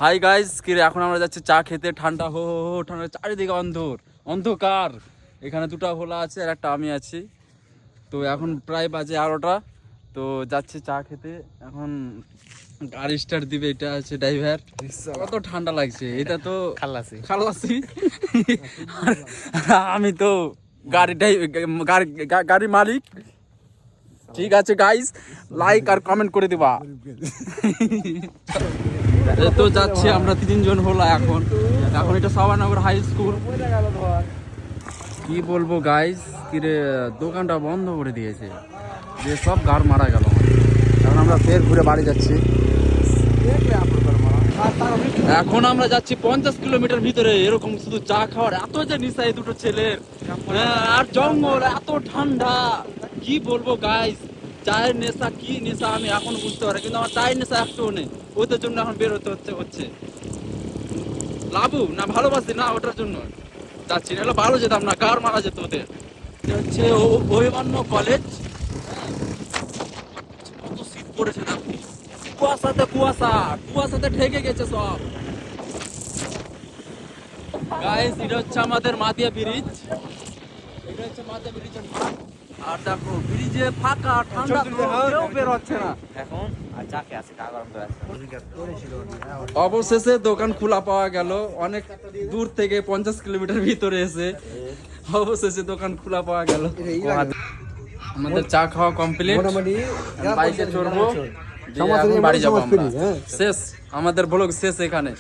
Hi guys, কিরে এখন আমরা যাচ্ছি চা খেতে। ঠান্ডা হো হো হো ঠান্ডা, চারিদিকে অন্ধকার। এখানে দুটো ভোলা আছে আর একটা আমি আছি। তো এখন প্রায় বাজে 11টা। তো যাচ্ছি চা খেতে এখন। গাড়ি স্টার্ট দিবে, এটা আছে ড্রাইভার। কত ঠান্ডা লাগছে, এটা তো খালাসি আমি তো গাড়ি মালিক। ঠিক আছে গাইস, লাইক আর কমেন্ট করে দিবা। তো যাচ্ছি আমরা 3 জন হলো এখন। এটা সাবানগর হাই স্কুল। কি বলবো গাইস, কিরে দোকানটা বন্ধ করে দিয়েছে, যে সব গাড় মারা গেল। এখন আমরা ফের ঘুরে বাড়ি যাচ্ছি। এখন আমরা যাচ্ছি 50 কিলোমিটার ভিতরে। এরকম শুধু চা খাওয়ার এত যে নেশা এই দুটো ছেলের, আর জঙ্গল এত ঠান্ডা। কি বলবো গাইস, চায়ের নেশা কি নেশা আমি এখন বুঝতে পারি, কিন্তু আমার চায়ের নেশা একটুও নেই। ওদের জন্য এখন বের হতে হচ্ছে লাভু না ভালোবাসি না, ওটার জন্য যাচ্ছি, না ভালো যেতাম না, গাড় মারা যেত ওদের। হচ্ছে অভিমান্য কলেজ। কত শীত পড়েছে না, কুয়াশাতে ঢেকে গেছে সব। গাইস এটা হচ্ছে আমাদের মাতিয়া ব্রিজ। এটা হচ্ছে মাতিয়া ব্রিজের মাঠ। আর দেখো ব্রিজে ফাঁকা, ঠান্ডা, কেউ বের হচ্ছে না এখন। অবশেষে দোকান খোলা পাওয়া গেল, অনেক দূর থেকে 50 কিলোমিটার ভিতরে এসে অবশেষে দোকান খোলা পাওয়া গেল। আমাদের চা খাওয়া কমপ্লিট, বাইকে চড়বো, বাড়ি যাবো আমরা। শেষ আমাদের ব্লগ শেষ এখানে।